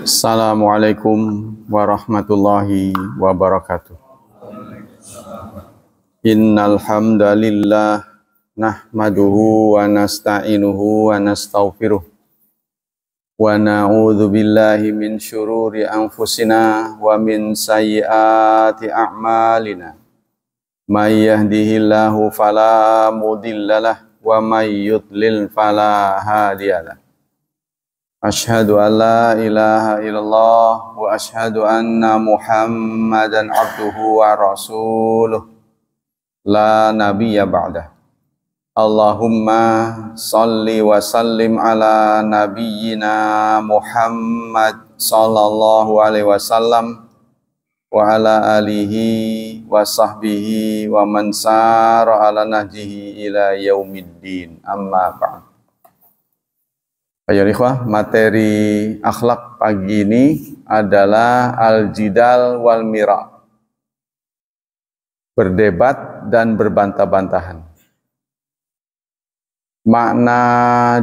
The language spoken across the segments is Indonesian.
Assalamualaikum warahmatullahi wabarakatuh. Innal hamdalillah nahmaduhu wa nasta'inuhu wa nastaghfiruh wa na'udzu billahi min syururi anfusina wa min sayyiati a'malina. May yahdihillahu fala mudhillalah wa may yudlil fala hadiyalah. Asyhadu an la ilaha illallah wa asyhadu anna Muhammadan abduhu wa rasuluh la nabiyya ba'dah. Allahumma salli wa sallim ala nabiyyina Muhammad sallallahu alaihi wasallam wa ala alihi wa sahbihi wa man sara ala nahjihi ila yaumiddin. Amma ba'd. Ayo ikhwah, materi akhlak pagi ini adalah al-jidal wal mira, berdebat dan berbantah-bantahan. Makna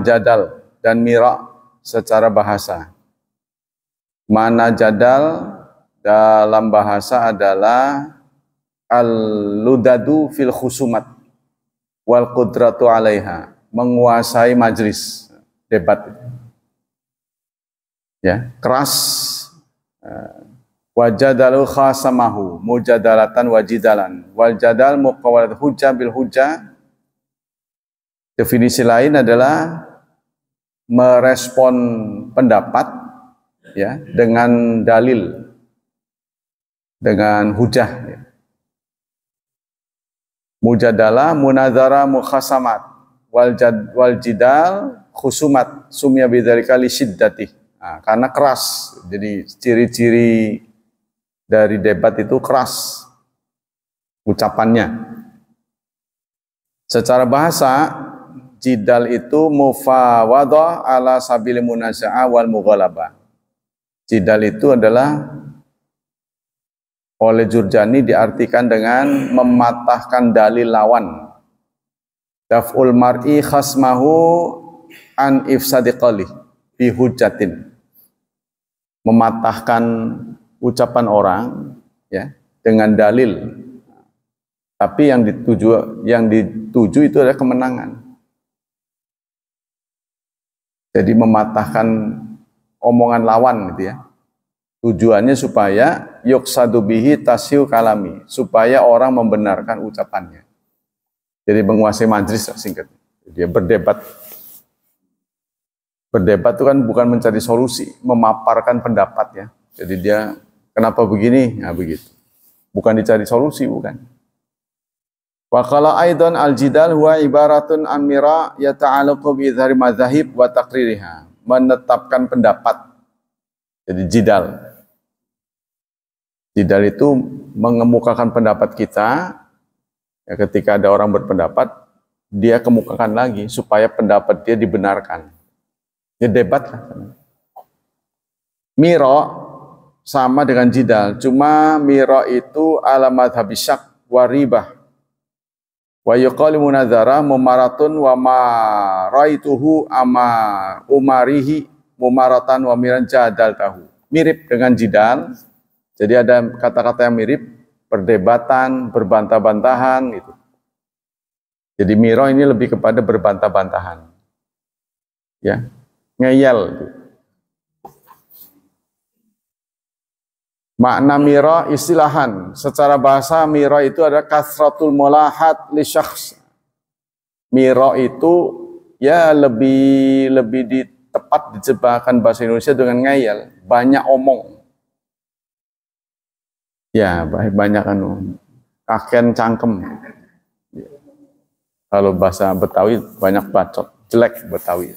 jadal dan mira secara bahasa. Makna jadal dalam bahasa adalah al-ludadu fil khusumat wal qudratu alaiha, menguasai majlis. Debat, ya, keras. Wajadalu khasamahu mujadalatan wajidalan wal jadal muqawalat hujjah bil hujjah. Definisi lain adalah merespon pendapat, ya, dengan dalil, dengan hujjah, ya. Mujadalah munazara mukhasamat wal jidal khusumat sumya bidzalika li syiddati. Nah, karena keras. Jadi ciri-ciri dari debat itu keras ucapannya. Secara bahasa, jidal itu mufawadah ala sabil munaza'ah wal mughalabah. Jidal itu adalah oleh Jurjani diartikan dengan mematahkan dalil lawan. Daf'ul mar'i khasmahu an ifsadiqalih bi hujjatin, mematahkan ucapan orang, ya, dengan dalil, tapi yang dituju itu adalah kemenangan. Jadi mematahkan omongan lawan, gitu ya. Tujuannya supaya yuqsadu bihi tashihu kalami, supaya orang membenarkan ucapannya. Jadi menguasai majlis, singkatnya. Dia berdebat. Berdebat itu kan bukan mencari solusi, memaparkan pendapat, ya. Jadi dia kenapa begini? Nah, begitu. Bukan dicari solusi, bukan. Wa qala aidan al-jidal huwa ibaratun an mira yata'allaqu bi idhari madzahib wa taqririha. Menetapkan pendapat. Jadi jidal. Jidal itu mengemukakan pendapat kita. Ya, ketika ada orang berpendapat, dia kemukakan lagi supaya pendapat dia dibenarkan. Ya, debat lah. Miro sama dengan jidal, cuma miro itu ala madhabi syak wa ribah wa yuqalu munazara mumaratun wa ma raituhu ama umarihi mumaratan wa miran jadal tahu. Mirip dengan jidal, jadi ada kata-kata yang mirip, perdebatan, berbantah-bantahan gitu. Jadi miro ini lebih kepada berbantah-bantahan, ya. Ngeyel. Makna mira istilahan, secara bahasa mira itu adalah kasratul mulahat li syakhs. Mira itu ya lebih tepat dijebakan bahasa Indonesia dengan ngeyel, banyak omong. Ya, banyak kaken cangkem. Kalau bahasa Betawi banyak bacot, jelek Betawi.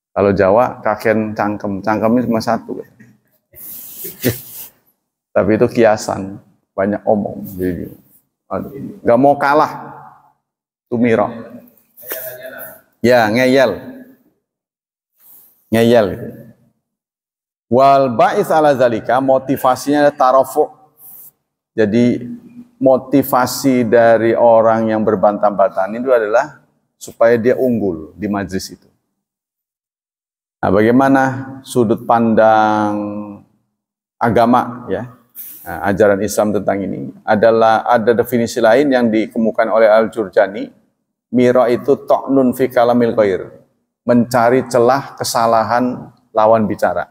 Kalau Jawa, kaken cangkem. Cangkemnya cuma satu. Tapi itu kiasan. Banyak omong. Jadi, gak mau kalah. Itu miro. Ya, ngeyel. Ngeyel. Wal ba'is ala zalika, motivasinya adalah tarafu'. Jadi, motivasi dari orang yang berbantah-bantahan itu adalah supaya dia unggul di majlis itu. Nah, bagaimana sudut pandang agama ya, nah, ajaran Islam tentang ini adalah ada definisi lain yang dikemukakan oleh Al-Jurjani. Mira itu ta'nun fi kalamil ghair, mencari celah kesalahan lawan bicara.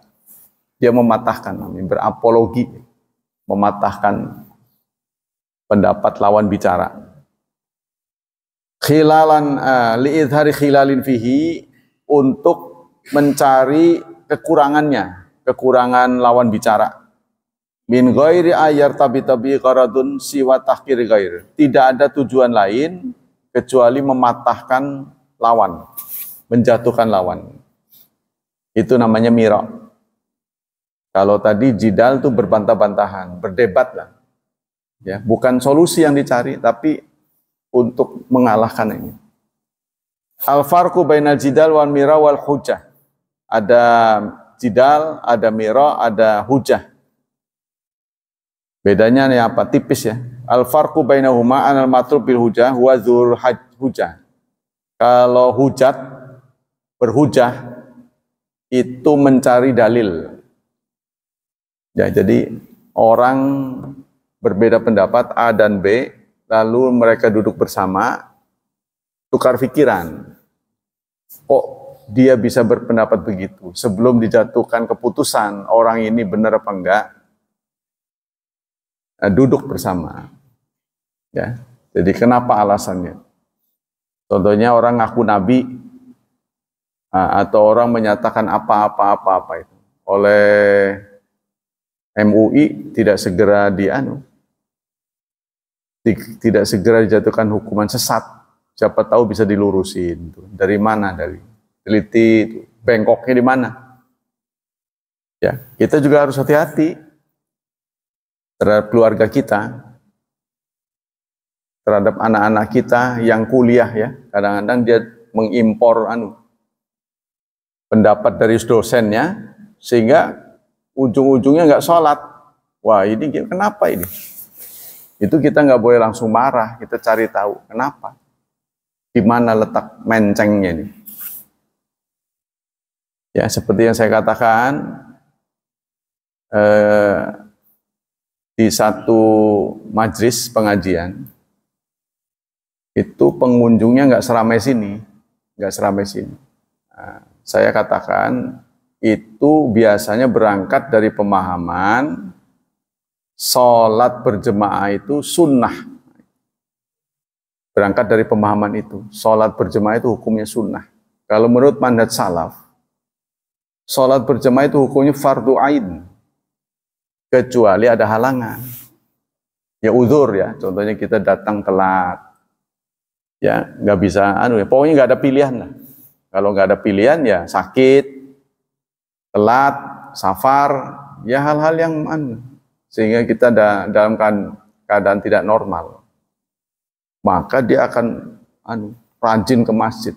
Dia mematahkan, berapologi, mematahkan pendapat lawan bicara. Khilalan li'idhari khilalin fihi, untuk mencari kekurangannya, kekurangan lawan bicara. Min ghairi ayar tabi qaradun siwa tahkir ghair. Tidak ada tujuan lain kecuali mematahkan lawan, menjatuhkan lawan. Itu namanya mira. Kalau tadi jidal itu berbantah-bantahan, berdebat lah. Ya, bukan solusi yang dicari, tapi untuk mengalahkan ini. Al-farqu bainal jidal wal mira wal hujah. Ada jidal, ada mira, ada hujah. Bedanya nih apa? Tipis ya. Al-farqu bainahuma anal matlub bil hujah wa dzul hujah. Kalau hujat, berhujah, itu mencari dalil. Ya, jadi orang berbeda pendapat A dan B, lalu mereka duduk bersama, tukar pikiran. Kok dia bisa berpendapat begitu? Sebelum dijatuhkan keputusan orang ini benar apa enggak, duduk bersama. Ya, jadi kenapa alasannya? Contohnya orang ngaku nabi, atau orang menyatakan apa-apa itu oleh MUI tidak segera tidak segera dijatuhkan hukuman sesat. Siapa tahu bisa dilurusin. Dari mana? Dari teliti, bengkoknya di mana? Ya, kita juga harus hati-hati terhadap keluarga kita, terhadap anak-anak kita yang kuliah ya. Kadang-kadang dia mengimpor pendapat dari dosennya, sehingga ujung-ujungnya nggak sholat. Wah, ini kenapa ini? Itu kita nggak boleh langsung marah, kita cari tahu kenapa, di mana letak mencengnya ini. Ya, seperti yang saya katakan, di satu majlis pengajian itu pengunjungnya nggak seramai sini, Nah, saya katakan itu biasanya berangkat dari pemahaman sholat berjemaah itu sunnah. Berangkat dari pemahaman itu, sholat berjemaah itu hukumnya sunnah. Kalau menurut manhaj salaf, sholat berjemaah itu hukumnya fardu ain, kecuali ada halangan. Ya uzur ya, contohnya kita datang telat, ya nggak bisa, pokoknya nggak ada pilihan lah. Kalau nggak ada pilihan ya sakit, telat, safar, ya hal-hal yang sehingga kita dalam keadaan tidak normal, maka dia akan rajin ke masjid,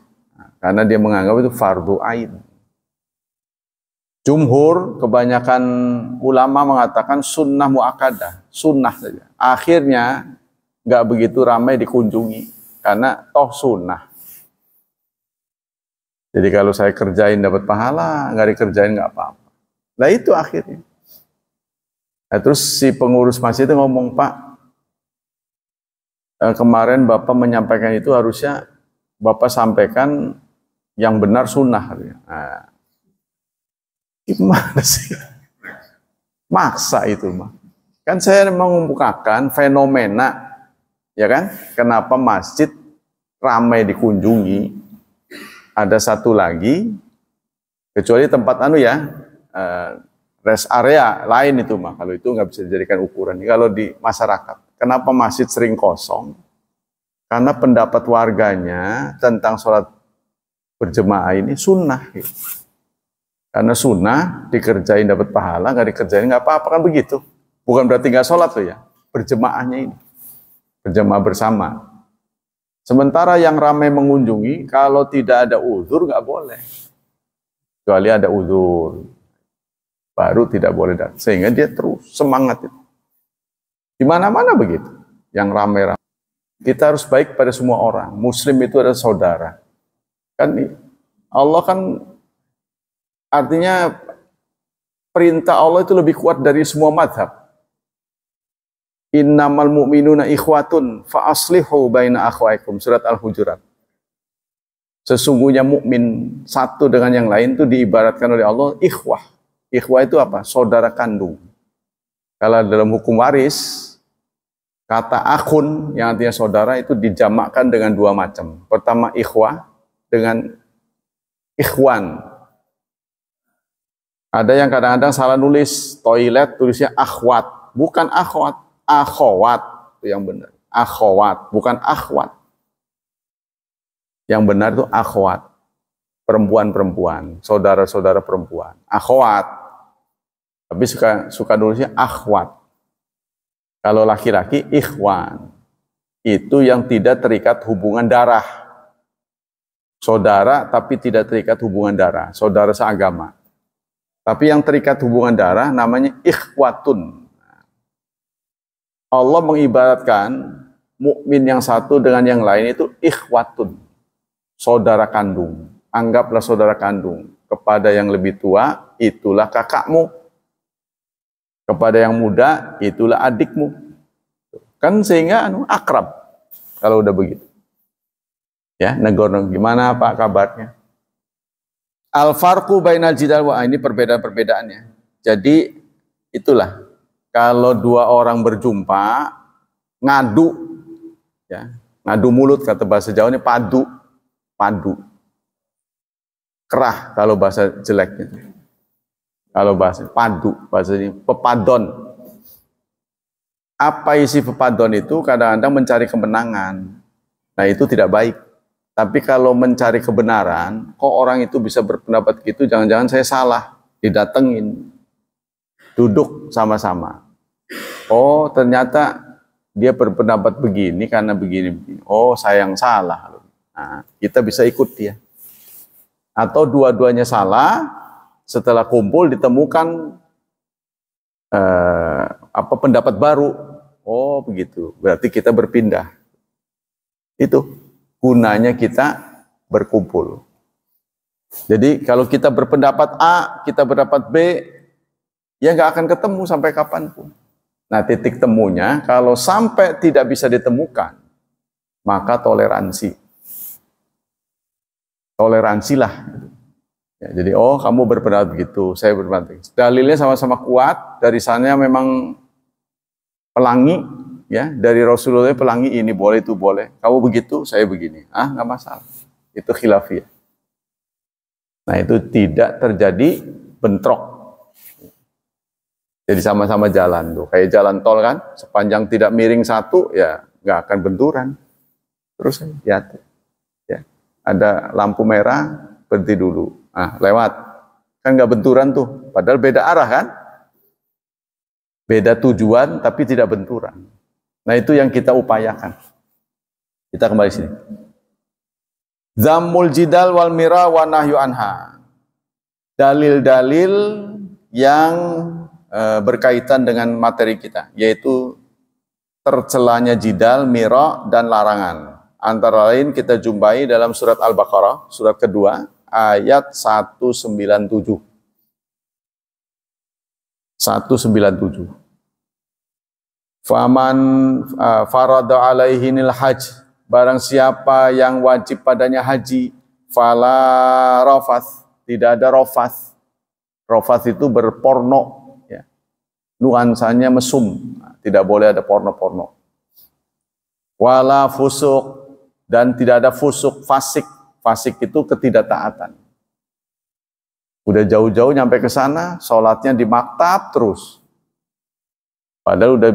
karena dia menganggap itu fardu ain. Jumhur, kebanyakan ulama mengatakan sunnah muakkadah, sunnah saja. Akhirnya nggak begitu ramai dikunjungi, karena toh sunnah. Jadi kalau saya kerjain dapat pahala, nggak dikerjain nggak apa-apa. Nah itu akhirnya. Nah, terus si pengurus masjid itu ngomong, Pak, kemarin Bapak menyampaikan itu harusnya Bapak sampaikan yang benar sunnah. Nah, gimana sih? Maksa itu mah. Kan saya mengemukakan fenomena, ya kan? Kenapa masjid ramai dikunjungi? Ada satu lagi, kecuali tempat rest area lain itu mah, kalau itu nggak bisa dijadikan ukuran. Kalau di masyarakat, kenapa masjid sering kosong? Karena pendapat warganya tentang sholat berjemaah ini sunnah. Gitu. Karena sunnah dikerjain dapat pahala, nggak dikerjain nggak apa-apa, kan begitu. Bukan berarti nggak sholat tuh ya, berjemaahnya ini, berjemaah bersama. Sementara yang ramai mengunjungi, kalau tidak ada uzur nggak boleh, kecuali ada uzur. Baru tidak boleh datang, sehingga dia terus semangat itu. Di mana-mana begitu, yang ramai-ramai. Kita harus baik pada semua orang. Muslim itu adalah saudara. Kan Allah kan Artinya perintah Allah itu lebih kuat dari semua mazhab. Innamal mu'minuna ikhwatun fa aslihu baina akhwaikum, surat Al-Hujurat. Sesungguhnya mukmin satu dengan yang lain itu diibaratkan oleh Allah ikhwah. Ikhwah itu apa? Saudara kandung. Kalau dalam hukum waris, kata akhun yang artinya saudara itu dijamakkan dengan dua macam. Pertama ikhwah dengan ikhwan. Ada yang kadang-kadang salah nulis toilet, tulisnya akhwat, bukan akhwat, akhwat itu yang benar. Akhwat, bukan akhwat. Yang benar itu akhwat, perempuan-perempuan, saudara-saudara perempuan. Akhwat, tapi suka nulisnya akhwat. Kalau laki-laki ikhwan, itu yang tidak terikat hubungan darah. Saudara tapi tidak terikat hubungan darah, saudara seagama. Tapi yang terikat hubungan darah namanya ikhwatun. Allah mengibaratkan mukmin yang satu dengan yang lain itu ikhwatun, saudara kandung. Anggaplah saudara kandung. Kepada yang lebih tua, itulah kakakmu. Kepada yang muda, itulah adikmu. Kan sehingga akrab kalau udah begitu. Ya, negor gimana Pak kabarnya? Al-farqu bainal jidal wa, ini perbedaan-perbedaannya. Jadi itulah kalau dua orang berjumpa ngadu, ya, ngadu mulut kata bahasa Jawa ini padu, kerah kalau bahasa jeleknya. Kalau bahasa padu, bahasanya pepadon. Apa isi pepadon itu? Kadang-kadang mencari kemenangan. Nah itu tidak baik. Tapi kalau mencari kebenaran, kok orang itu bisa berpendapat gitu, jangan-jangan saya salah, didatengin, duduk sama-sama. Oh ternyata dia berpendapat begini karena begini. Oh saya yang salah. Nah, kita bisa ikut dia. Atau dua-duanya salah, setelah kumpul ditemukan pendapat baru. Oh begitu, berarti kita berpindah. Itu gunanya kita berkumpul. Jadi kalau kita berpendapat A, kita berpendapat B, ya nggak akan ketemu sampai kapanpun. Nah titik temunya kalau sampai tidak bisa ditemukan, maka toleransi. Toleransilah. Ya, jadi oh kamu berpendapat begitu, saya berpendapat begitu. Dalilnya sama-sama kuat, dari sana memang pelangi, ya dari Rasulullah pelangi ini boleh itu boleh. Kamu begitu, saya begini. Nggak masalah. Itu khilafiyah. Nah itu tidak terjadi bentrok. Jadi sama-sama jalan tuh, kayak jalan tol kan, sepanjang tidak miring satu, ya nggak akan benturan. Terus ya, ada lampu merah, berhenti dulu. Lewat, kan nggak benturan tuh, padahal beda arah kan, beda tujuan tapi tidak benturan. Nah itu yang kita upayakan. Kita kembali sini. Zammul jidal wal mira wa nahyu anha. Dalil-dalil yang berkaitan dengan materi kita, yaitu tercelanya jidal, mira, dan larangan. Antara lain kita jumpai dalam surat Al-Baqarah, surat kedua, ayat 197. 197. Faman farada alaihinil hajj, barang siapa yang wajib padanya haji, fala rafath, tidak ada rafath. Rafath itu berporno, ya. Nuansanya mesum, tidak boleh ada porno-porno. Wala fusuk, dan tidak ada fusuk, fasik. Fasik itu ketidaktaatan. Udah jauh-jauh nyampe ke sana, sholatnya di maktab terus. Padahal udah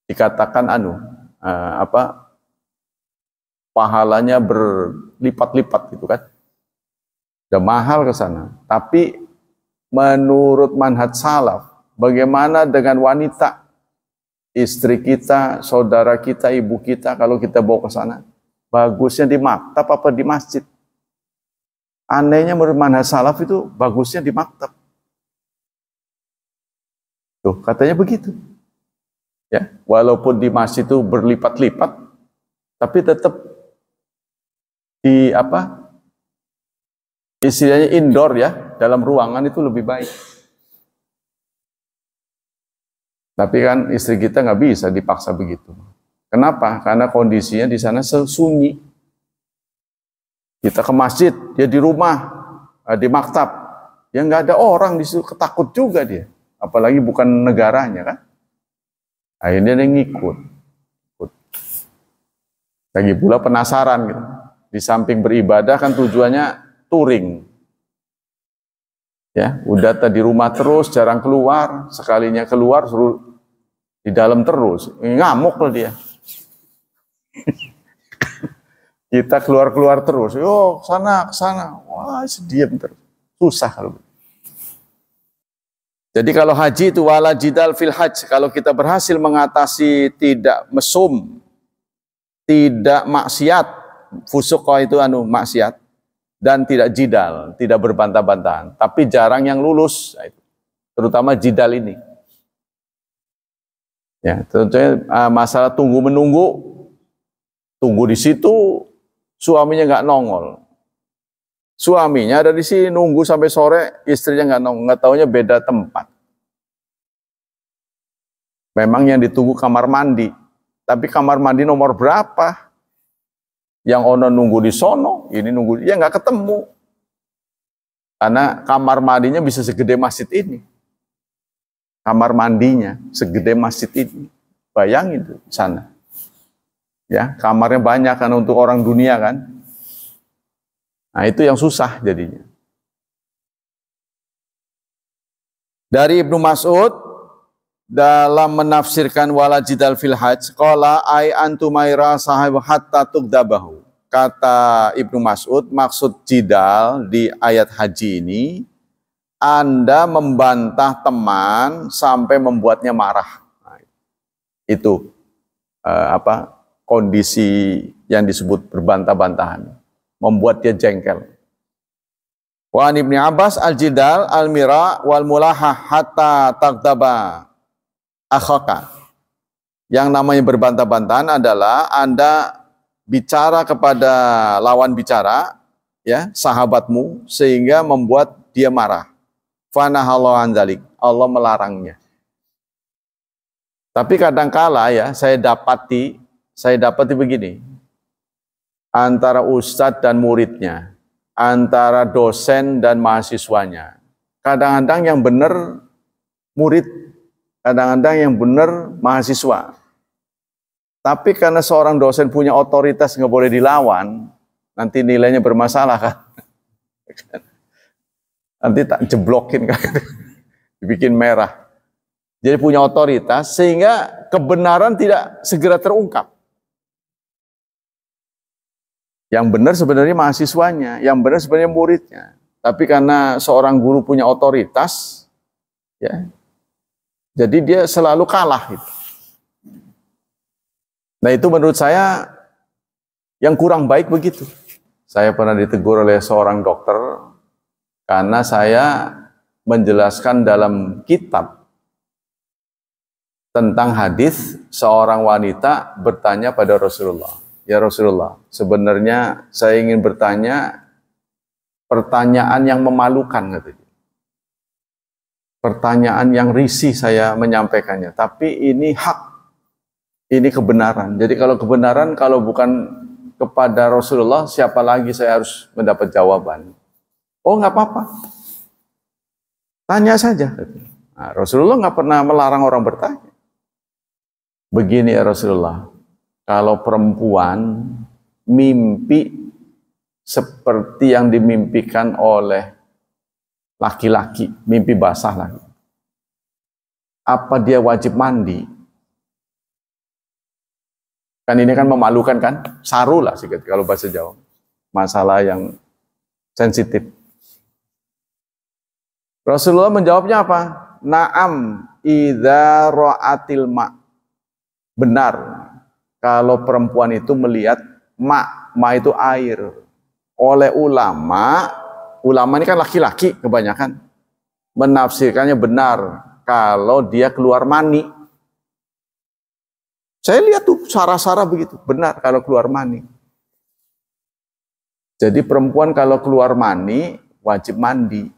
dikatakan pahalanya berlipat-lipat gitu kan. Udah mahal ke sana. Tapi menurut manhaj salaf, bagaimana dengan wanita, istri kita, saudara kita, ibu kita, kalau kita bawa ke sana? Bagusnya di maktab apa di masjid? Anehnya menurut manhaj salaf itu bagusnya di maktab. Tuh, katanya begitu. Ya, walaupun di masjid itu berlipat-lipat, tapi tetap di istilahnya indoor ya, dalam ruangan itu lebih baik. Tapi kan istri kita nggak bisa dipaksa begitu. Kenapa? Karena kondisinya di sana sunyi. Kita ke masjid, dia di rumah, di maktab, ya nggak ada orang di situ, ketakut juga dia. Apalagi bukan negaranya kan. Akhirnya dia ngikut. Lagi pula penasaran gitu. Di samping beribadah kan tujuannya touring. Ya, udah tadi rumah terus, jarang keluar, sekalinya keluar suruh di dalam terus. Ngamuk loh dia. Kita keluar-keluar terus. Yo, sana ke sana. Wah, diam terus. Susah kalau. Jadi kalau haji itu wala jidal fil hajj, kalau kita berhasil mengatasi tidak mesum, tidak maksiat, fusuqah itu maksiat, dan tidak jidal, tidak berbantah-bantahan. Tapi jarang yang lulus, terutama jidal ini. Ya, tentunya masalah tunggu-menunggu, tunggu di situ, suaminya nggak nongol. Suaminya ada di sini nunggu sampai sore, istrinya nggak taunya beda tempat. Memang yang ditunggu kamar mandi, tapi kamar mandi nomor berapa? Yang ono nunggu di sono, ini nunggu, ya nggak ketemu. Karena kamar mandinya bisa segede masjid ini. Kamar mandinya segede masjid ini. Bayangin tuh sana. Ya, kamarnya banyak kan untuk orang dunia kan. Nah, itu yang susah jadinya. Dari Ibnu Mas'ud dalam menafsirkan wala jidal fil hajj, qala ay antumaira sahib hatta tugdabahu. Kata Ibnu Mas'ud, maksud jidal di ayat haji ini, Anda membantah teman sampai membuatnya marah. Nah, itu kondisi yang disebut berbantah-bantahan, membuat dia jengkel. Wa an Ibnu Abbas al-jidal al-mira wal mulahah hatta tagdaba akhaka. Yang namanya berbantah-bantahan adalah Anda bicara kepada lawan bicara, ya, sahabatmu, sehingga membuat dia marah. Fanahallahu an dzalik. Allah melarangnya. Tapi kadangkala ya, saya dapati begini. Antara ustadz dan muridnya, antara dosen dan mahasiswanya. Kadang-kadang yang benar murid, kadang-kadang yang benar mahasiswa. Tapi karena seorang dosen punya otoritas nggak boleh dilawan, nanti nilainya bermasalah kan. Nanti tak jeblokin kan, dibikin merah. Jadi punya otoritas sehingga kebenaran tidak segera terungkap. Yang benar sebenarnya mahasiswanya, yang benar sebenarnya muridnya. Tapi karena seorang guru punya otoritas, ya, jadi dia selalu kalah gitu. Nah itu menurut saya yang kurang baik begitu. Saya pernah ditegur oleh seorang dokter karena saya menjelaskan dalam kitab tentang hadis seorang wanita bertanya pada Rasulullah. Ya Rasulullah, sebenarnya saya ingin bertanya pertanyaan yang memalukan katanya. Pertanyaan yang risih saya menyampaikannya, tapi ini hak, ini kebenaran. Jadi kalau kebenaran, kalau bukan kepada Rasulullah, siapa lagi saya harus mendapat jawaban? Oh nggak apa-apa, tanya saja. Nah, Rasulullah nggak pernah melarang orang bertanya. Begini ya Rasulullah, kalau perempuan mimpi seperti yang dimimpikan oleh laki-laki, mimpi basah lagi, apa dia wajib mandi? Kan ini kan memalukan kan? Saru lah sih kalau bahasa Jawa. Masalah yang sensitif. Rasulullah menjawabnya apa? Naam idza ra'atil ma. Benar kalau perempuan itu melihat ma itu air. Oleh ulama ini kan laki-laki kebanyakan, menafsirkannya benar kalau dia keluar mani. Saya lihat tuh sarah-sarah begitu, benar kalau keluar mani. Jadi perempuan kalau keluar mani wajib mandi.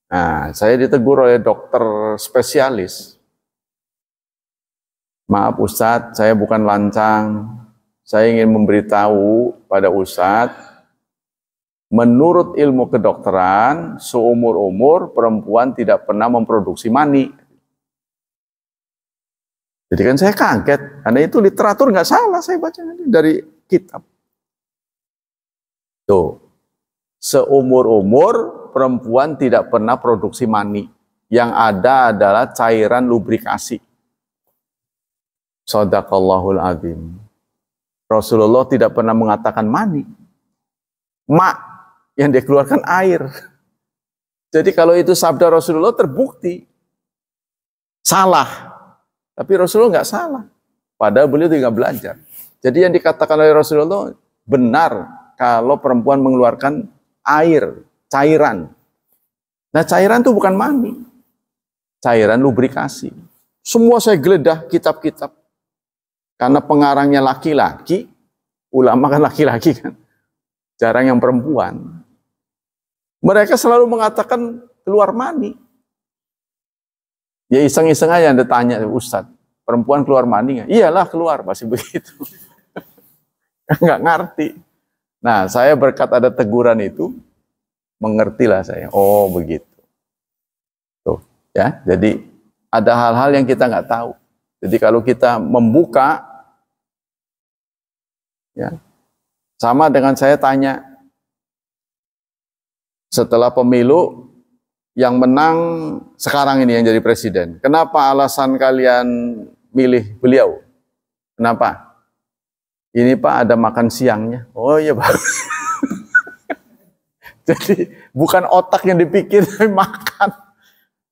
Nah, saya ditegur oleh dokter spesialis. Maaf Ustadz, saya bukan lancang. Saya ingin memberitahu pada Ustadz, menurut ilmu kedokteran, seumur-umur perempuan tidak pernah memproduksi mani. Jadi kan saya kaget, karena itu literatur nggak salah, saya baca dari kitab. Tuh, seumur-umur perempuan tidak pernah produksi mani. Yang ada adalah cairan lubrikasi. Shadaqallahul azim. Rasulullah tidak pernah mengatakan mani. Ma yang dikeluarkan air. Jadi kalau itu sabda Rasulullah terbukti salah. Tapi Rasulullah nggak salah. Padahal beliau tinggal belajar. Jadi yang dikatakan oleh Rasulullah benar kalau perempuan mengeluarkan air, cairan. Nah cairan itu bukan mani. Cairan lubrikasi. Semua saya geledah kitab-kitab. Karena pengarangnya laki-laki, ulama kan laki-laki kan, jarang yang perempuan. Mereka selalu mengatakan keluar mani. Ya iseng-iseng aja Anda tanya, Ustadz, perempuan keluar mani nggak? Iyalah keluar, masih begitu. Nggak ngerti. Nah saya berkat ada teguran itu, mengertilah saya. Oh begitu. Tuh, ya. Jadi ada hal-hal yang kita nggak tahu. Jadi kalau kita membuka, ya, sama dengan saya tanya, setelah pemilu yang menang sekarang ini yang jadi presiden, kenapa alasan kalian milih beliau? Kenapa? Ini Pak ada makan siangnya. Oh iya Pak. Jadi bukan otak yang dipikir, tapi makan.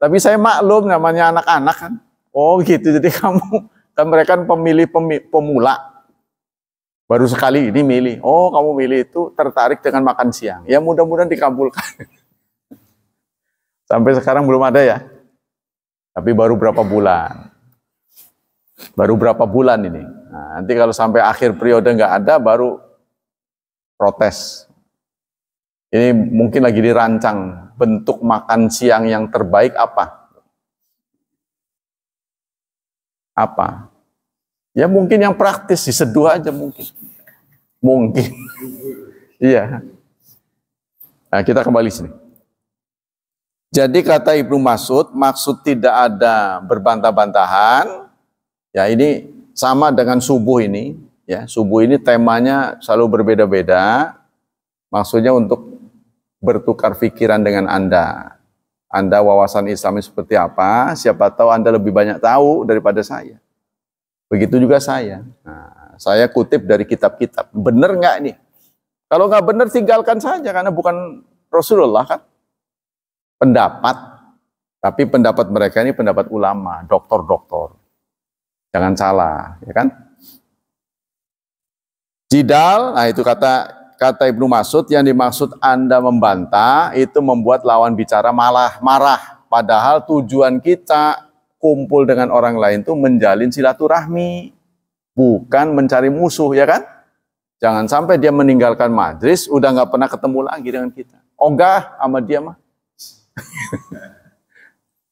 Tapi saya maklum namanya anak-anak kan. Oh gitu, jadi kamu, kan mereka pemilih pemula, baru sekali ini milih, oh kamu milih itu tertarik dengan makan siang, ya mudah-mudahan dikabulkan. Sampai sekarang belum ada ya, tapi baru berapa bulan ini. Nah, nanti kalau sampai akhir periode nggak ada, baru protes. Ini mungkin lagi dirancang, bentuk makan siang yang terbaik apa? Apa? Ya mungkin yang praktis, diseduh aja mungkin. Mungkin. Iya. Nah, kita kembali sini. Jadi kata Ibnu Mas'ud, maksud tidak ada berbantah-bantahan. Ya ini sama dengan subuh ini. Ya, subuh ini temanya selalu berbeda-beda. Maksudnya untuk bertukar pikiran dengan Anda. Anda wawasan Islam seperti apa, siapa tahu Anda lebih banyak tahu daripada saya. Begitu juga saya. Nah, saya kutip dari kitab-kitab. Benar nggak ini? Kalau nggak benar tinggalkan saja, karena bukan Rasulullah kan. Pendapat, tapi pendapat mereka ini pendapat ulama, doktor-doktor. Jangan salah, ya kan? Jidal, nah itu kata Ibnu Mas'ud, yang dimaksud Anda membantah itu membuat lawan bicara malah marah. Padahal tujuan kita kumpul dengan orang lain itu menjalin silaturahmi, bukan mencari musuh, ya kan? Jangan sampai dia meninggalkan majlis, udah nggak pernah ketemu lagi dengan kita. Ogah sama dia mah.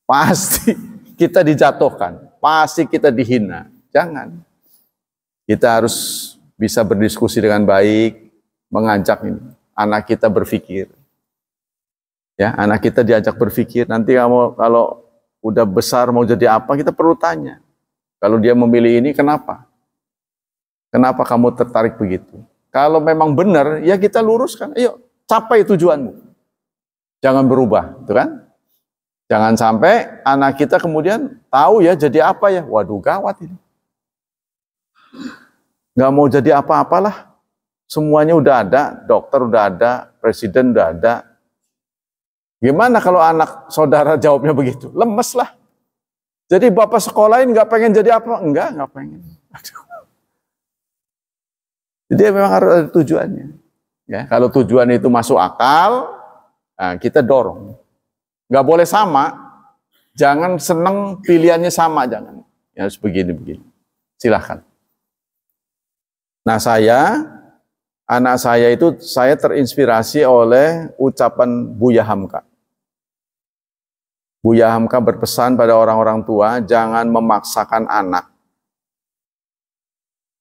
Pasti kita dijatuhkan, pasti kita dihina. Jangan. Kita harus bisa berdiskusi dengan baik, mengajak ini anak kita berpikir. Ya, anak kita diajak berpikir. Nanti kamu kalau udah besar mau jadi apa, kita perlu tanya. Kalau dia memilih ini, kenapa? Kenapa kamu tertarik begitu? Kalau memang benar, ya kita luruskan. Ayo, capai tujuanmu. Jangan berubah, itu kan? Jangan sampai anak kita kemudian tahu ya jadi apa ya. Waduh, gawat ini. Nggak mau jadi apa-apalah. Semuanya udah ada, dokter udah ada, presiden udah ada. Gimana kalau anak saudara jawabnya begitu? Lemes lah. Jadi bapak sekolahin nggak pengen jadi apa? Nggak pengen. Aduh. Jadi memang harus ada tujuannya. Ya, kalau tujuan itu masuk akal, nah kita dorong. Nggak boleh sama. Jangan seneng pilihannya sama, jangan. Ya, harus begini-begini. Silahkan. Nah anak saya itu saya terinspirasi oleh ucapan Buya Hamka. Buya Hamka berpesan pada orang-orang tua, jangan memaksakan anak.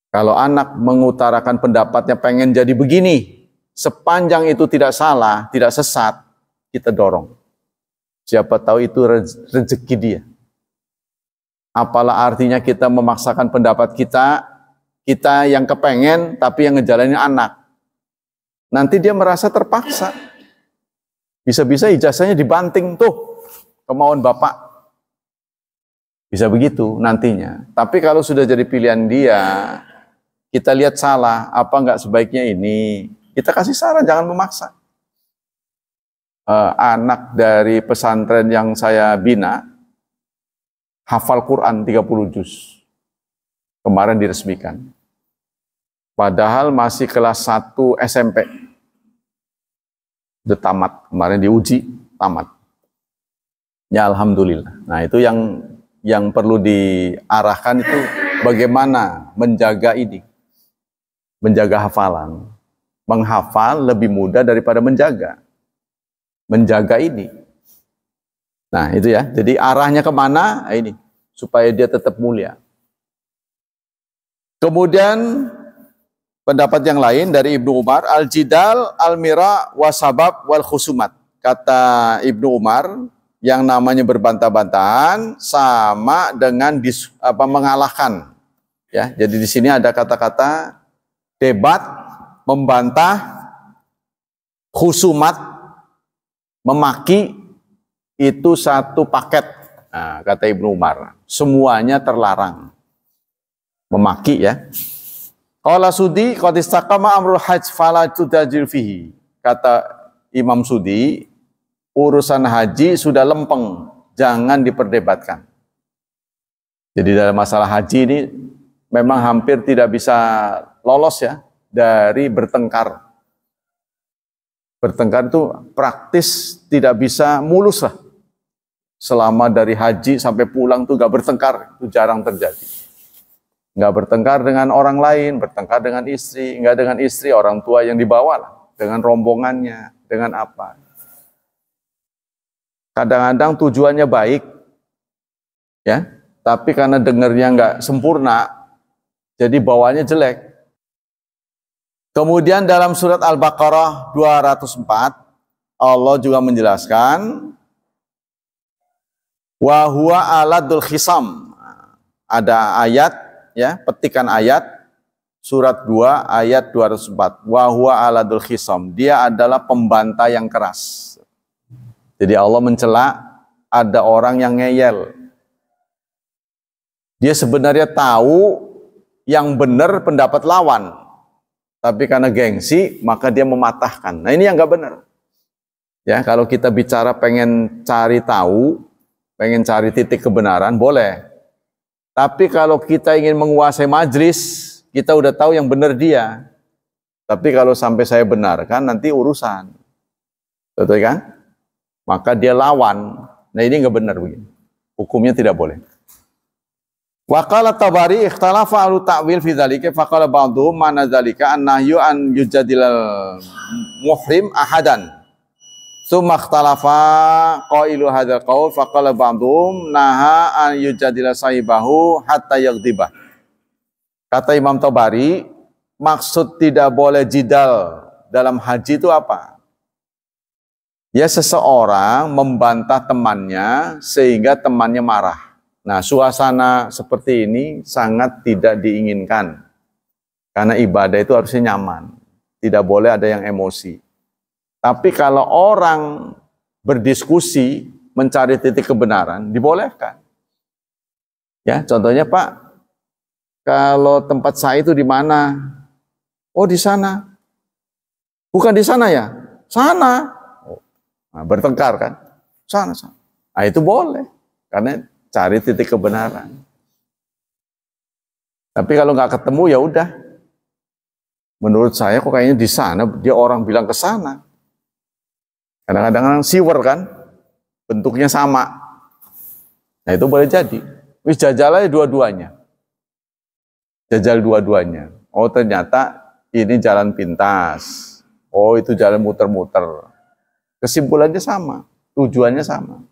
Kalau anak mengutarakan pendapatnya pengen jadi begini, sepanjang itu tidak salah, tidak sesat, kita dorong. Siapa tahu itu rezeki dia. Apalah artinya kita memaksakan pendapat kita yang kepengen, tapi yang ngejalanin anak. Nanti dia merasa terpaksa. Bisa-bisa ijazahnya dibanting tuh. Kemauan bapak, bisa begitu nantinya. Tapi kalau sudah jadi pilihan dia, kita lihat salah, apa enggak sebaiknya ini, kita kasih saran, jangan memaksa. Anak dari pesantren yang saya bina, hafal Quran 30 juz. Kemarin diresmikan. Padahal masih kelas 1 SMP. Udah tamat, kemarin diuji, tamat. Ya alhamdulillah. Nah itu yang perlu diarahkan itu bagaimana menjaga ini. Menjaga hafalan. Menghafal lebih mudah daripada menjaga. Menjaga ini. Nah itu ya. Jadi arahnya kemana? Nah, ini. Supaya dia tetap mulia. Kemudian pendapat yang lain dari Ibnu Umar. Al-jidal, al-mira, wasabab, wal khusumat. Kata Ibnu Umar, yang namanya berbantah-bantahan sama dengan mengalahkan. Ya, jadi di sini ada kata-kata debat, membantah, khusumat, memaki, itu satu paket. Nah, kata Ibnu Umar, semuanya terlarang. Memaki ya. Qala Sudi qad istaqama amrul hajj fala tudajil fihi. Kata Imam Sudi, urusan haji sudah lempeng, jangan diperdebatkan. Jadi dalam masalah haji ini memang hampir tidak bisa lolos ya dari bertengkar. Bertengkar itu praktis tidak bisa mulus lah. Selama dari haji sampai pulang tuh gak bertengkar, itu jarang terjadi. Gak bertengkar dengan orang lain, bertengkar dengan istri, gak dengan istri, orang tua yang dibawa lah, dengan rombongannya, dengan apa. Kadang-kadang tujuannya baik, ya, tapi karena dengarnya nggak sempurna, jadi bawaannya jelek. Kemudian dalam surat Al-Baqarah 204, Allah juga menjelaskan, wa huwa aladul khisam. Ada ayat, ya, petikan ayat, surat 2 ayat 204. Wa huwa aladul khisam. Dia adalah pembantah yang keras. Jadi Allah mencela ada orang yang ngeyel. Dia sebenarnya tahu yang benar pendapat lawan. Tapi karena gengsi, maka dia mematahkan. Nah ini yang nggak benar. Ya, kalau kita bicara pengen cari tahu, pengen cari titik kebenaran, boleh. Tapi kalau kita ingin menguasai majelis, kita udah tahu yang benar dia. Tapi kalau sampai saya benarkan, nanti urusan. Betul kan? Maka dia lawan. Nah ini nggak benar begini. Hukumnya tidak boleh. Wa qala Tabari ikhtalafa ahlu ta'wil fi dzalika fa qala ba'dhum mana dzalika an-nahyu an yujadilal muhrim ahadan. Tsumma ikhtalafa qailu hadzal qaul fa qala ba'dhum naha an yujadila sahibahu hatta yaghdibah. Kata Imam Tabari, maksud tidak boleh jidal dalam haji itu apa? Ya seseorang membantah temannya sehingga temannya marah. Nah suasana seperti ini sangat tidak diinginkan. Karena ibadah itu harusnya nyaman. Tidak boleh ada yang emosi. Tapi kalau orang berdiskusi mencari titik kebenaran, dibolehkan. Ya contohnya Pak, kalau tempat saya itu di mana? Oh di sana. Bukan di sana ya? Sana. Nah, bertengkar kan, sana. Nah, itu boleh, karena cari titik kebenaran. Tapi kalau nggak ketemu ya udah. Menurut saya kok kayaknya di sana, dia orang bilang ke sana. Kadang-kadang siwer kan, bentuknya sama. Nah itu boleh jadi. Wis jajal aja dua-duanya. Jajal dua-duanya. Oh ternyata ini jalan pintas. Oh itu jalan muter-muter. Kesimpulannya sama, tujuannya sama.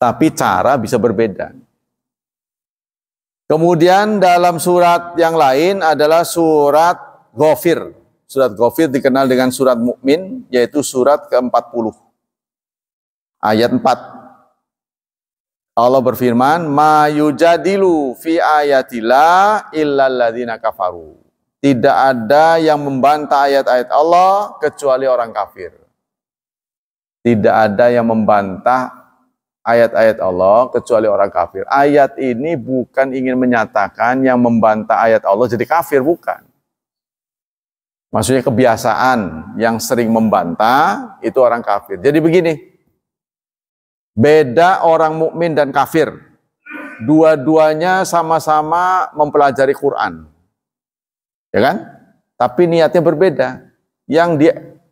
Tapi cara bisa berbeda. Kemudian dalam surat yang lain adalah surat Ghafir. Surat Ghafir dikenal dengan surat Mukmin, yaitu surat ke-40. Ayat 4. Allah berfirman, "Ma yujadilu fi ayatillah illal ladzina kafaru." Tidak ada yang membantah ayat-ayat Allah kecuali orang kafir. Tidak ada yang membantah ayat-ayat Allah kecuali orang kafir. Ayat ini bukan ingin menyatakan yang membantah ayat Allah jadi kafir, bukan. Maksudnya kebiasaan yang sering membantah itu orang kafir. Jadi begini, beda orang mukmin dan kafir. Dua-duanya sama-sama mempelajari Quran. Ya kan? Tapi niatnya berbeda.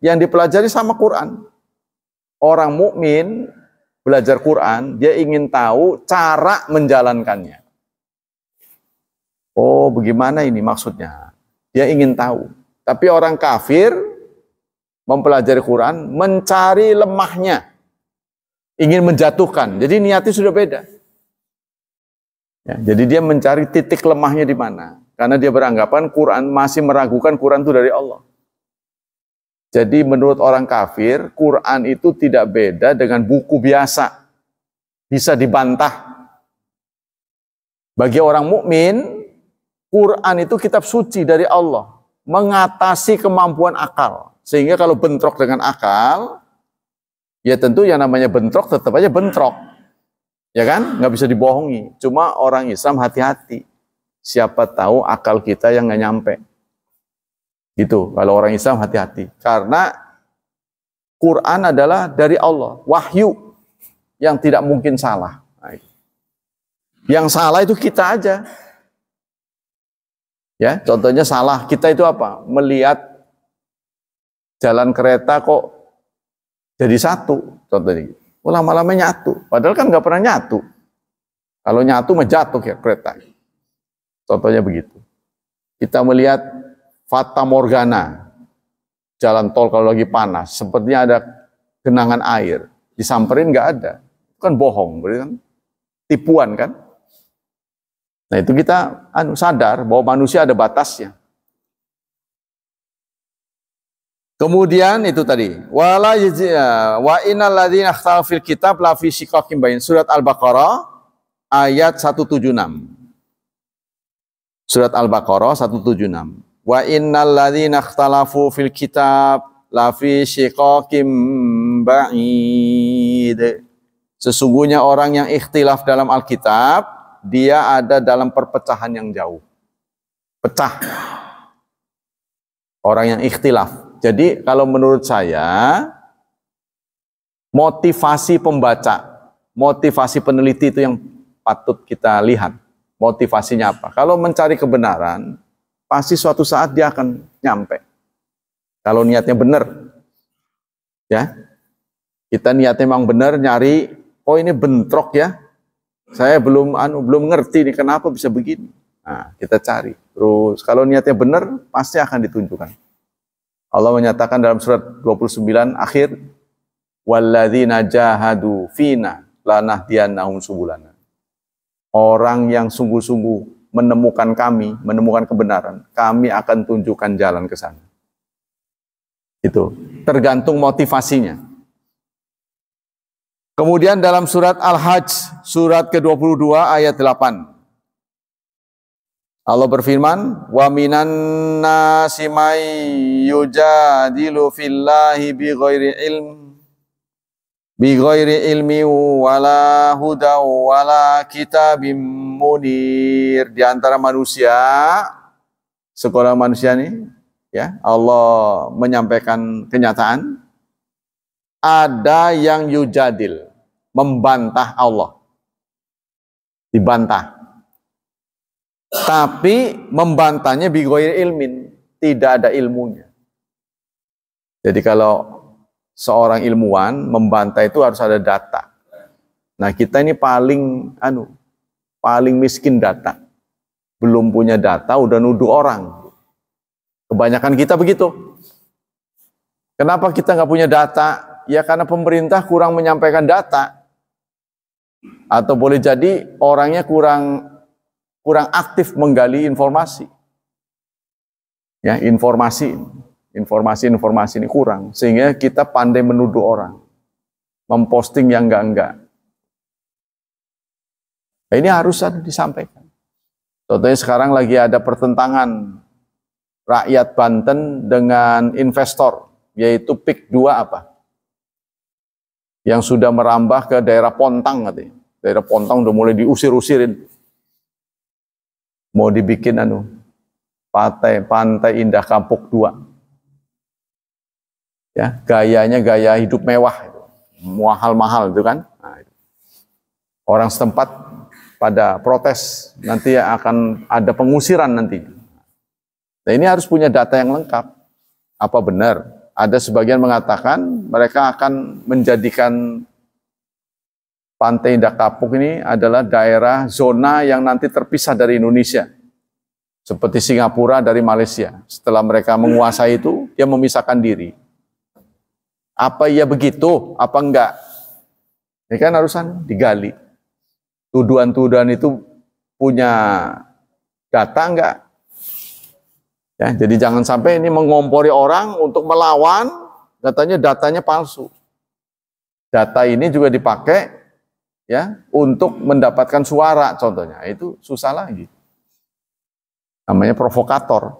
Yang dipelajari sama Quran. Orang mukmin belajar Quran, dia ingin tahu cara menjalankannya. Oh, bagaimana ini maksudnya? Dia ingin tahu. Tapi orang kafir mempelajari Quran, mencari lemahnya. Ingin menjatuhkan. Jadi niatnya sudah beda. Ya, jadi dia mencari titik lemahnya di mana. Karena dia beranggapan Quran, masih meragukan Quran itu dari Allah. Jadi menurut orang kafir, Quran itu tidak beda dengan buku biasa. Bisa dibantah. Bagi orang mukmin, Quran itu kitab suci dari Allah. Mengatasi kemampuan akal. Sehingga kalau bentrok dengan akal, ya tentu yang namanya bentrok tetap aja bentrok. Ya kan? Nggak bisa dibohongi. Cuma orang Islam hati-hati. Siapa tahu akal kita yang nggak nyampe. Gitu, kalau orang Islam hati-hati. Karena Quran adalah dari Allah, wahyu yang tidak mungkin salah. Yang salah itu kita aja. Ya, contohnya salah kita itu apa? Melihat jalan kereta kok jadi satu, contohnya. Lama-lama nyatu, padahal kan nggak pernah nyatu. Kalau nyatu mah jatuh ya kereta. Contohnya begitu. Kita melihat Fata Morgana, jalan tol kalau lagi panas, sepertinya ada genangan air, disamperin nggak ada, itu kan bohong, berarti kan tipuan kan? Nah itu kita sadar bahwa manusia ada batasnya. Kemudian itu tadi, wa innal ladzina ikhtalafu fil kitab la fi shiqaqin bain, surat Al-Baqarah ayat 176. Surat Al-Baqarah 176. Wa innal ladzina ikhtalafu fil kitab la fi shiqaqim ba'id. Sesungguhnya orang yang ikhtilaf dalam Alkitab, dia ada dalam perpecahan yang jauh. Pecah. Orang yang ikhtilaf. Jadi kalau menurut saya, motivasi pembaca, motivasi peneliti itu yang patut kita lihat. Motivasinya apa? Kalau mencari kebenaran, pasti suatu saat dia akan nyampe. Kalau niatnya benar. Ya. Kita niatnya memang benar, nyari, oh ini bentrok ya. Saya belum ngerti nih kenapa bisa begini. Nah, kita cari. Terus kalau niatnya benar, pasti akan ditunjukkan. Allah menyatakan dalam surat 29 akhir, walladzina jahadu fina lanahdiyannahum subulana. Orang yang sungguh-sungguh menemukan kami, menemukan kebenaran, kami akan tunjukkan jalan ke sana. Itu tergantung motivasinya. Kemudian dalam surat Al-Hajj, surat ke-22 ayat 8. Allah berfirman, wa minan nasi may yujadilu fillahi bighairi ilmi wala huda wala kitabim munir. Di antara manusia, sekolah manusia ini, ya, Allah menyampaikan kenyataan, ada yang yujadil, membantah Allah. Dibantah. Tapi membantahnya bighairi ilmin, tidak ada ilmunya. Jadi kalau seorang ilmuwan membantah itu harus ada data. Nah, kita ini paling miskin data. Belum punya data udah nuduh orang. Kebanyakan kita begitu. Kenapa kita nggak punya data? Ya karena pemerintah kurang menyampaikan data. Atau boleh jadi orangnya kurang aktif menggali informasi. Ya, informasi ini kurang, sehingga kita pandai menuduh orang, memposting yang enggak. Nah, ini harus disampaikan. Contohnya sekarang lagi ada pertentangan rakyat Banten dengan investor, yaitu PIK 2 apa? Yang sudah merambah ke daerah Pontang katanya. Daerah Pontang udah mulai diusir-usirin. Mau dibikin pantai Indah Kapuk 2. Ya, gayanya gaya hidup mewah itu. Mahal-mahal itu kan. Nah, itu. Orang setempat pada protes, nanti akan ada pengusiran nanti. Nah, ini harus punya data yang lengkap. Apa benar? Ada sebagian mengatakan mereka akan menjadikan Pantai Indah Kapuk ini adalah daerah zona yang nanti terpisah dari Indonesia. Seperti Singapura dari Malaysia. Setelah mereka menguasai itu, dia memisahkan diri. Apa iya begitu? Apa enggak? Ini kan harusan digali. Tuduhan-tuduhan itu punya data enggak? Ya, jadi jangan sampai ini mengompori orang untuk melawan, katanya datanya palsu. Data ini juga dipakai ya untuk mendapatkan suara, contohnya. Itu susah lagi. Namanya provokator.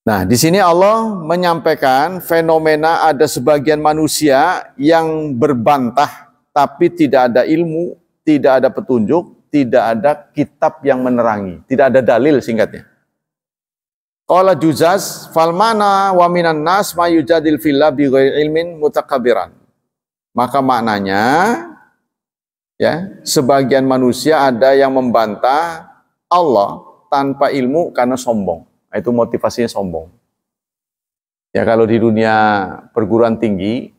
Nah, di sini Allah menyampaikan fenomena ada sebagian manusia yang berbantah, tapi tidak ada ilmu, tidak ada petunjuk, tidak ada kitab yang menerangi, tidak ada dalil singkatnya. Qala Juzaz, fal mana wa minan nas ma yujadil fillah bi ghairi ilmin mutakabbiran. Maka maknanya ya, sebagian manusia ada yang membantah Allah tanpa ilmu karena sombong. Itu motivasinya sombong. Ya, kalau di dunia perguruan tinggi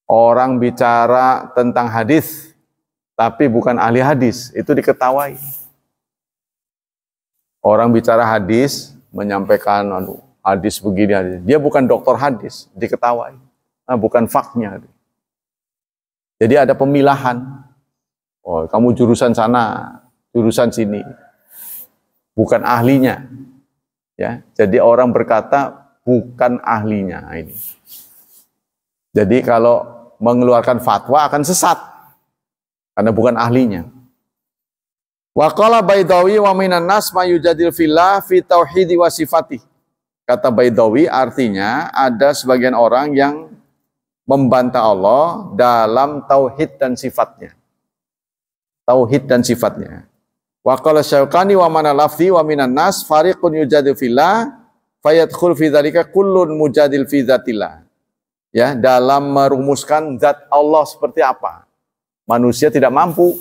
orang bicara tentang hadis tapi bukan ahli hadis, itu diketawai. Orang bicara hadis, menyampaikan hadis begini, hadis. Dia bukan doktor hadis, diketawai. Bukan faknya. Jadi ada pemilahan. Oh, kamu jurusan sana, jurusan sini. Bukan ahlinya. Ya, jadi orang berkata bukan ahlinya ini. Jadi kalau mengeluarkan fatwa akan sesat. Karena bukan ahlinya. Wa qala Baidawi wa minan nas ma yujadil fillah fi tauhidi wa sifati. Kata Baidawi artinya ada sebagian orang yang membantah Allah dalam tauhid dan sifatnya. Tauhid dan sifatnya. Wa qala Syaukani wa mana lafzi wa minan nas fariqun yujadil fillah fayadkhul fi dzalika kullun mujadil fi dzatillah. Ya, dalam merumuskan zat Allah seperti apa. Manusia tidak mampu.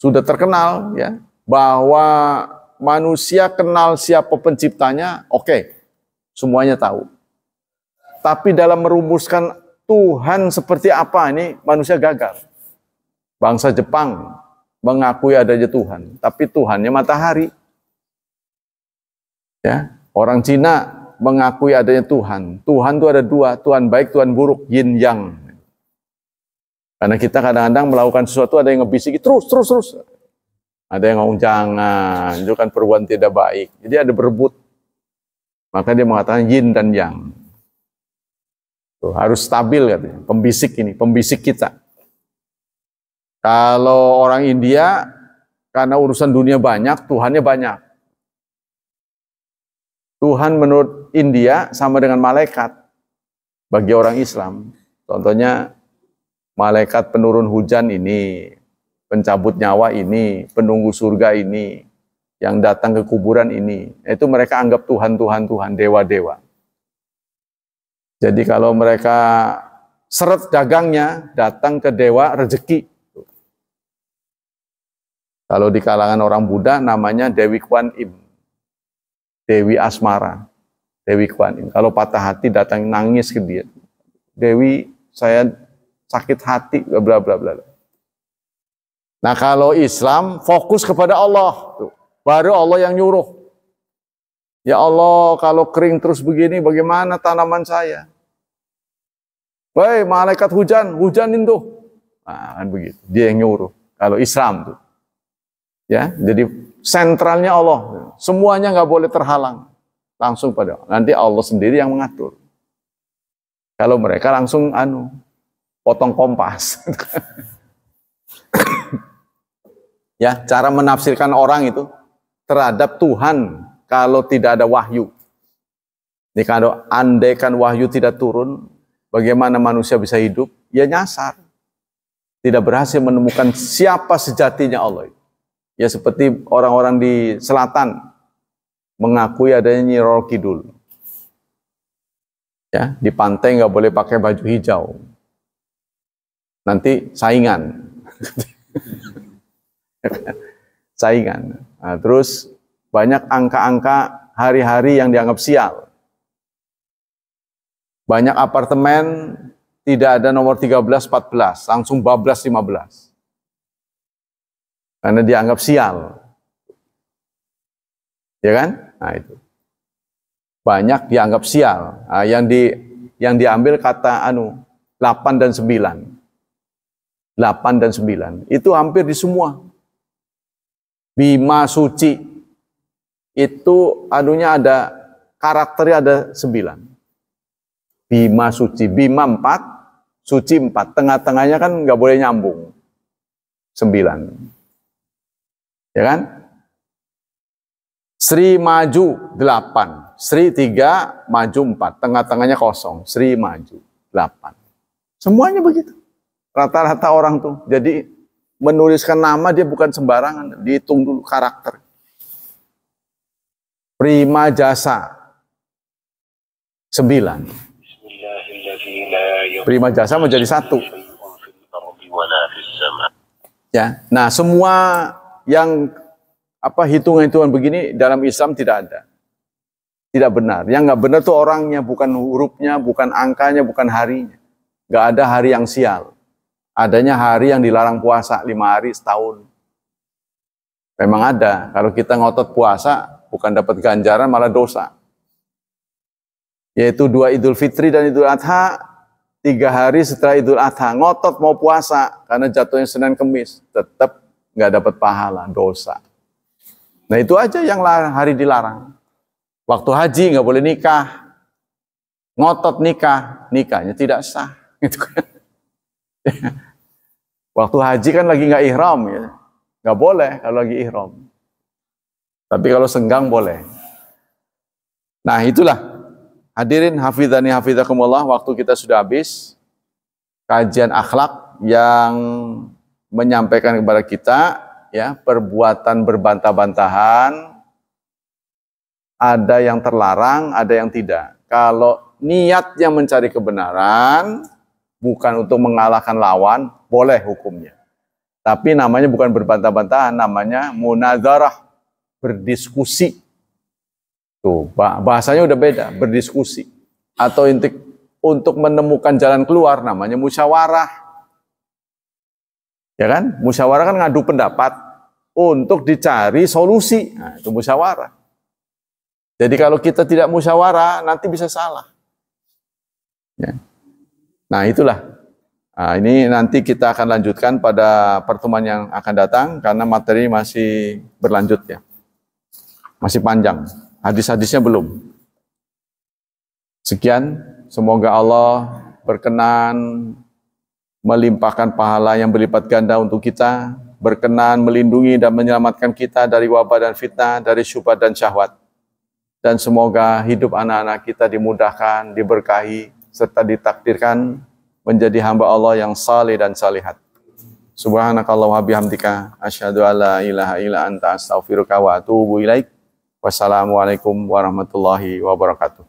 Sudah terkenal ya bahwa manusia kenal siapa penciptanya, oke. Semuanya tahu. Tapi dalam merumuskan Tuhan seperti apa ini manusia gagal. Bangsa Jepang mengakui adanya Tuhan, tapi Tuhannya matahari. Ya, orang Cina mengakui adanya Tuhan. Tuhan itu ada dua, Tuhan baik, Tuhan buruk, yin yang. Karena kita kadang-kadang melakukan sesuatu ada yang ngebisiki terus. Ada yang ngomong jangan, itu kan perbuatan tidak baik. Jadi ada berebut. Maka dia mengatakan yin dan yang. Tuh, harus stabil katanya, pembisik kita. Kalau orang India, karena urusan dunia banyak, Tuhannya banyak. Tuhan menurut India sama dengan malaikat bagi orang Islam. Contohnya malaikat penurun hujan ini, pencabut nyawa ini, penunggu surga ini, yang datang ke kuburan ini. Itu mereka anggap Tuhan, dewa-dewa. Jadi kalau mereka seret dagangnya, datang ke dewa rezeki. Kalau di kalangan orang Buddha namanya Dewi Kwan Im. Dewi Asmara. Dewi Kwan Im. Kalau patah hati datang nangis ke dia. Dewi, saya sakit hati, bla bla bla. Nah, kalau Islam fokus kepada Allah. Baru Allah yang nyuruh. Ya Allah, kalau kering terus begini bagaimana tanaman saya? Woi malaikat hujan, hujanin tuh. Nah, kan begitu. Dia yang nyuruh. Kalau Islam tuh. Ya, jadi sentralnya Allah. Semuanya nggak boleh terhalang. Langsung pada nanti Allah sendiri yang mengatur. Kalau mereka langsung potong kompas. Ya, cara menafsirkan orang itu terhadap Tuhan kalau tidak ada wahyu. Ini kalau andaikan wahyu tidak turun, bagaimana manusia bisa hidup? Ya nyasar. Tidak berhasil menemukan siapa sejatinya Allah. Ya seperti orang-orang di selatan mengakui adanya Nyi Roro Kidul. Ya, di pantai nggak boleh pakai baju hijau. Nanti saingan. Saingan. Nah, terus banyak angka-angka hari-hari yang dianggap sial. Banyak apartemen tidak ada nomor 13, 14, langsung bablas 15. Karena dianggap sial. Ya kan? Nah itu. Banyak dianggap sial. Nah, yang diambil kata 8 dan 9. 8 dan 9. Itu hampir di semua. Bima suci itu ada karakternya ada 9. Bima suci, bima 4, suci 4. Tengah-tengahnya kan nggak boleh nyambung. 9. Ya kan? Sri maju 8. Sri 3, maju 4. Tengah-tengahnya kosong. Sri maju 8. Semuanya begitu. Rata-rata orang tuh. Jadi menuliskan nama dia bukan sembarangan, dihitung dulu karakter. Prima jasa 9. Prima jasa menjadi 1. Ya, nah semua yang hitungan-hitungan begini dalam Islam tidak ada, tidak benar. Yang nggak benar tuh orangnya, bukan hurufnya, bukan angkanya, bukan harinya. Nggak ada hari yang sial. Adanya hari yang dilarang puasa 5 hari setahun. Memang ada. Kalau kita ngotot puasa, bukan dapat ganjaran, malah dosa. Yaitu 2 Idul Fitri dan Idul Adha, 3 hari setelah Idul Adha. Ngotot mau puasa, karena jatuhnya Senin Kemis. Tetap nggak dapat pahala, dosa. Nah itu aja yang hari dilarang. Waktu haji nggak boleh nikah. Ngotot nikah, nikahnya tidak sah. Gitu kan. Waktu haji kan lagi nggak ihram ya, nggak boleh kalau lagi ihram. Tapi kalau senggang boleh. Nah itulah hadirin hafizani hafizakumullah, waktu kita sudah habis. Kajian akhlak yang menyampaikan kepada kita ya perbuatan berbantah-bantahan, ada yang terlarang, ada yang tidak. Kalau niatnya mencari kebenaran, bukan untuk mengalahkan lawan, boleh hukumnya. Tapi namanya bukan berbantah-bantahan, namanya munazarah, berdiskusi. Tuh, bahasanya udah beda, berdiskusi. Atau untuk menemukan jalan keluar, namanya musyawarah. Ya kan? Musyawarah kan ngadu pendapat untuk dicari solusi. Nah, itu musyawarah. Jadi kalau kita tidak musyawarah, nanti bisa salah. Ya. Nah itulah. Nah, ini nanti kita akan lanjutkan pada pertemuan yang akan datang karena materi masih berlanjut ya. Masih panjang. Hadis-hadisnya belum. Sekian, semoga Allah berkenan melimpahkan pahala yang berlipat ganda untuk kita, berkenan melindungi dan menyelamatkan kita dari wabah dan fitnah, dari syubhat dan syahwat. Dan semoga hidup anak-anak kita dimudahkan, diberkahi, serta ditakdirkan menjadi hamba Allah yang saleh dan salihat. Subhanakallah wa bihamdika asyhadu alla ilaha illa anta astaghfiruka wa atubu ilaik. Wassalamualaikum warahmatullahi wabarakatuh.